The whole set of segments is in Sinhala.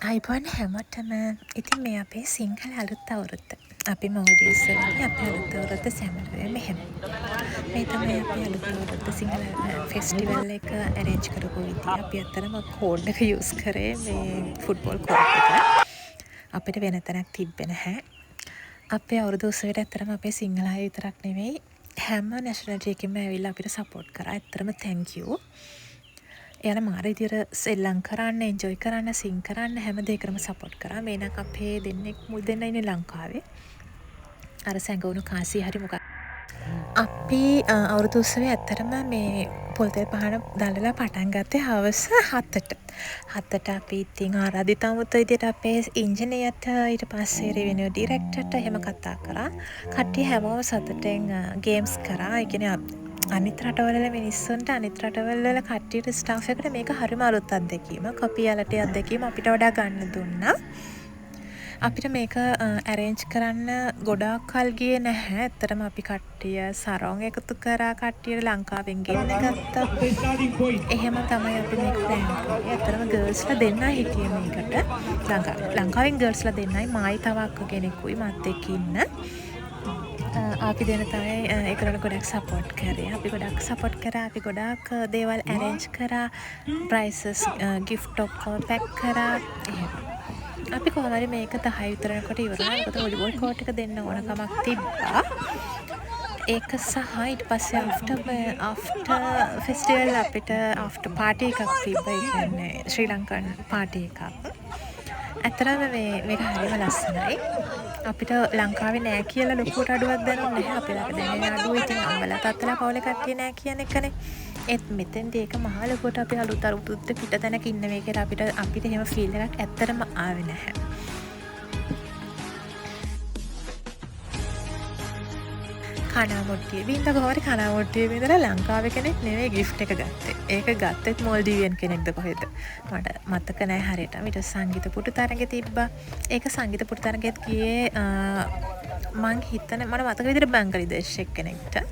අයිබෝන් හැමෝටම. ඉතින් මේ අපේ සිංහල අලුත් අවුරුද්ද. අපි මෝඩියස් වලදී අපේ අලුත් අවුරුද්ද සැමරුවේ මෙහෙම. මේ තමයි අපේ අලුත් අවුරුද්ද සිංහල ෆෙස්ටිවල් එක ඇරේන්ජ් කරපු විදිය. අපි ඇත්තටම කෝඩ් එක යූස් කරේ මේ ෆුට්බෝල් කෝඩ් එක. අපිට වෙන තැනක් තිබ්බේ නැහැ. අපේ අවුරුදු උත්සවයට ඇත්තටම අපේ සිංහල අය විතරක් නෙවෙයි හැම නැෂනලිටි එකකින්ම ඇවිල්ලා අපිට සපෝට් කරා. ඇත්තටම thank you. එයාලා මාර විදියට සෙල්ලම් කරන්න, එන්ජොයි කරන්න, සින් කරන්න හැම දෙයකටම සපෝට් කරා. මේනක් අපේ දෙන්නෙක් මුල් දෙන්න ඉන්නේ ලංකාවේ. අර සැඟවුණු කාසි හරි මොකක්. අපි අවුරුදු උත්සවයේ ඇත්තටම මේ පොල්තෙල් පහන දැල්ලලා පටන් ගත්තේ හවස 7ට. 7ට අපි ඉතින් ආරාධිත අමුතු විදියට අපේ ඉංජිනේරට ඊට පස්සේ රෙවෙනියු ඩිරෙක්ටර්ට එහෙම කතා කරා. කට්ටිය හැමෝම සතුටෙන් ගේම්ස් කරා. ඒ කියන්නේ අනිත් රටවල මිනිස්සුන්ට අනිත් රටවල කට්ටියට ස්ටාෆ් එකට මේක හරිම අලුත් අත්දැකීමක්. අපි යාලට අත්දැකීම අපිට වඩා ගන්න දුන්නා. අපිට මේක ඇරේන්ජ් කරන්න ගොඩාක් කල් ගියේ නැහැ. ඇත්තටම අපි කට්ටිය සරෝන් එකතු කරා, කට්ටියට ලංකාවෙන් ගෙන්න ගත්තා. එහෙම තමයි අපි මේක ප්ලෑන් කරේ. ඇත්තටම ගර්ල්ස්ලා දෙන්නා හිටියේ මේකට. ලංකාවෙන් ගර්ල්ස්ලා දෙන්නයි මායි තව අක්ක කෙනෙකුයි මත් එක්ක ඉන්න. අපි දෙන තමයි ඒකට ගොඩක් සපෝට් කරේ. අපි ගොඩක් සපෝට් කරා. අපි ගොඩාක් දේවල් ඇරේන්ජ් කරා. ප්‍රයිසස් ගිෆ්ට් ඔක්කොම පැක් කරා. එහෙම. අපි කොහොම හරි මේක 10 විතරනකොට ඉවරයි. මොකද වොලිබෝල් කෝට් එක දෙන්න ඕන කමක් තිබ්බා. ඒක සහ ඊට පස්සේ after festival අපිට after party එකක් තිබ්බා. ඒ කියන්නේ ශ්‍රී ලංකන් party එකක්. ඇත්තටම මේක හරිම ලස්සනයි. අපිට ලංකාවේ නෑ කියලා ලොකුට අඩුවක් දැනුන්නේ නැහැ. අපි ළඟ දැනෙන අඩුව ඉතින් අම්මලා තාත්තලා පවුලේ කට්ටිය නෑ කියන එකනේ. ඒත් මෙතෙන්දී ඒක මහා ලොකුට අපි අලුත් අරුද්ද පිට තැනක ඉන්න මේකට අපිට එහෙම ෆීල් එකක් ඇත්තටම ආවේ නැහැ. කනාමුට්ටිය වින්ද කොහොමද කනාමුට්ටිය වින්දලා ලංකාවේ කෙනෙක් නෙවෙයි ගිෆ්ට් එක ගත්තේ. ඒක ගත්තෙත් මොල්ඩීවියන් කෙනෙක්ද කොහෙද? මට මතක නැහැ හරියට. ඊට සංගීත පුටු තරඟේ තිබ්බා. ඒක සංගීත පුටු තරඟෙත් ගියේ මං හිතන්නේ මට මතක විදිහට බංගලි දේශයක් කෙනෙක්ට.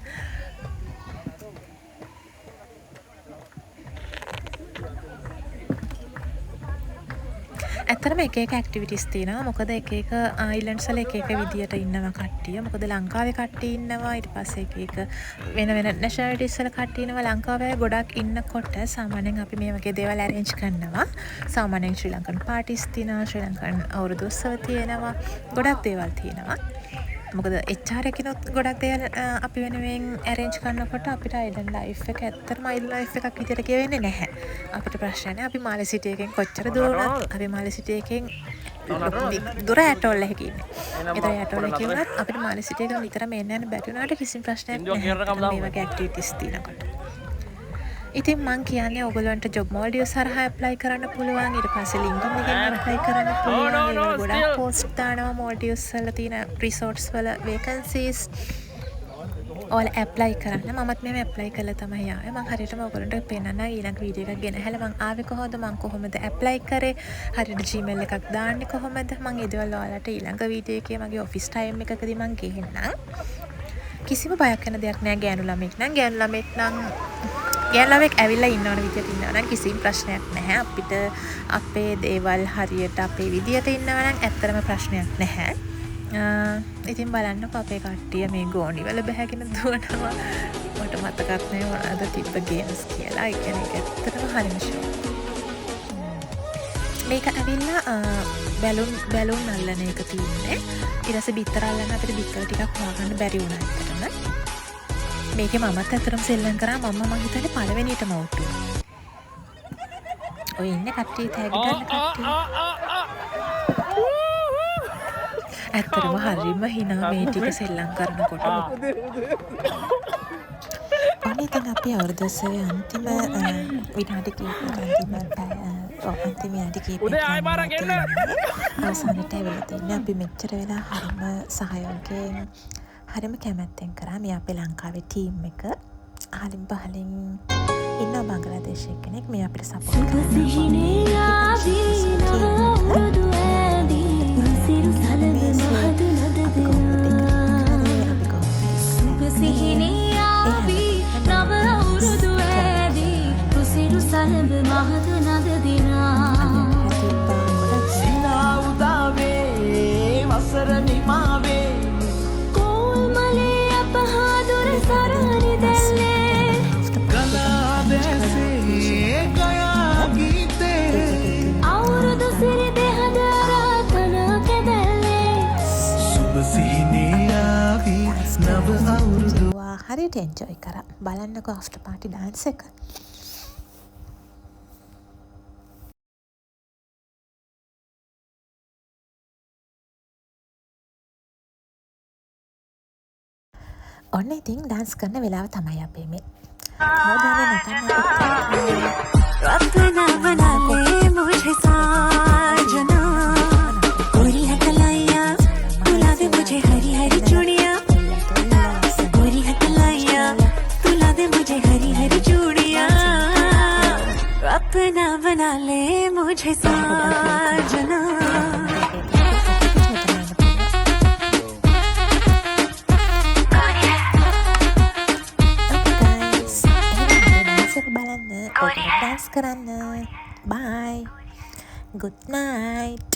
ඇත්තටම එක එක ඇක්ටිවිටිස් තියෙනවා. මොකද එක එක අයිලන්ඩ්ස් වල එක එක විදියට ඉන්නවා කට්ටිය. මොකද ලංකාවේ කට්ටිය ඉන්නවා. ඊට පස්සේ එක එක වෙන වෙන නැෂනලිටිස් වල කට්ටිය ඉන්නවා. ලංකාවේ ගොඩක් ඉන්නකොට සාමාන්‍යයෙන් අපි මේ වගේ දේවල් ඇරේන්ජ් කරනවා. සාමාන්‍යයෙන් ශ්‍රී ලංකන් පාටිස් තියෙනවා. ශ්‍රී ලංකන් අවුරුදු උත්සව තියෙනවා. ගොඩක් දේවල් තියෙනවා. මොකද HR එකකිනුත් ගොඩක් දේවල් අපි වෙනුවෙන් ඇරේන්ජ් කරනකොට අපිට අයිලන්ඩ් ලයිෆ් එක ඇත්තටම අයිලන්ඩ් ලයිෆ් එකක් විදියට කියවෙන්නේ නැහැ. අපිට ප්‍රශ්න නැහැ. අපි මාලේ සිටි එකෙන් කොච්චර දුර වුණත් අපි මාලේ සිටි එකෙන් දුර ඇටෝල් එකක ඉන්නේ. ඒතර ඇටෝල් එකකින් වුණත් අපිට මාලේ සිටි එක විතරම එන්න යන බැරි වුණාට කිසිම ප්‍රශ්නයක් නැහැ. මේ වගේ ඇක්ටිවිටිස් තියෙනකොට. ඉතින් මං කියන්නේ ඔයගොල්ලන්ට ජොබ් මොල්ඩියස් හරහා ඇප්ලයි කරන්න පුළුවන්. ඊට පස්සේ LinkedIn එකෙන් ඇප්ලයි කරන්න පුළුවන්. ඒක ගොඩක් පෝස්ට් දානවා මොල්ඩියස් වල තියෙන රිසෝර්ට්ස් වල වේකන්සීස්. ඔයාලා ඇප්ලයි කරන්න. මමත් මෙහෙම ඇප්ලයි කරලා තමයි ආවේ. මං හරියටම ඔයගොල්ලන්ට පෙන්නන්න ඊළඟ වීඩියෝ එකක් ගෙනහැලා මං ආවේ කොහොමද? මං කොහොමද ඇප්ලයි කරේ? හරියට Gmail එකක් දාන්නේ කොහොමද? මං ඒ දේවල් ඔයාලට ඊළඟ වීඩියෝ එකේ මගේ ඔෆිස් ටයිම් එකකදී මං ගෙන්නම්. කිසිම බයක් වෙන දෙයක් නෑ. ගෑනු ළමෙක් නම් ගෑනු ළමෙක් ඇවිල්ලා ඉන්නවන විදියට ඉන්නවා නම් කිසිම ප්‍රශ්නයක් නැහැ. අපිට අපේ දේවල් හරියට අපේ විදියට ඉන්නවා නම් ඇත්තටම ප්‍රශ්නයක් නැහැ. ඉතින් බලන්නකෝ අපේ කට්ටිය මේ ගෝණි වල බැහැගෙන දුවනවා. මට මතකත් නැහැ මොනවද තිබ්බ ගේම්ස් කියලා. ඒ කියන්නේ ඇත්තටම හරිම ෂෝ. මේක ඇවිල්ලා බැලුන් අල්ලන එක තියෙන්නේ. ඊට පස්සේ බිත්තර අල්ලන්න අපිට බිත්තර ටිකක් හොයාගන්න බැරි වුණා ඇත්තටම. මේකේ මමත් ඇත්තටම සෙල්ලම් කරා. මම හිතන්නේ පළවෙනියටම අවුට් වුණා. ඔය ඉන්නේ කට්ටිය තෑගි ගන්න කට්ටිය. ඇත්තටම හරිම හිනා මේ ටික සෙල්ලම් කරනකොට. අනේ දැන් අපි අවුරුදු උත්සවයේ අන්තිම විනාඩි කිහිපයක් අන්තිම විනාඩි කිහිපයක් අවසානට ඇවිල්ලා තින්නේ. අපි මෙච්චර වෙලා හරිම සහයෝගයෙන් හරිම කැමැත්තෙන් කරා. මේ අපේ ලංකාවේ ටීම් එක අහලින් පහලින් ඉන්න බංග්ලාදේශ කෙනෙක් මේ අපිට සපෝට් කරනවා. හරියට එන්ජොයි කරා. බලන්නකෝ ආෆ්ටර් පාටි ඩාන්ස් එක. ඔන්න ඉතින් ඩාන්ස් කරන වෙලාව තමයි අපේ මේ. කවුද හරි නටන්න अपना बना ले मुझे साजना गोरी है कलाइया तुला दे मुझे हरी हरी चूड़ियां गोरी है कलाइया तुला दे मुझे हरी हरी चूड़ियां अपना बना ले मुझे साजना බලන්න ඩාන්ස් කරන්න. බයි. good night.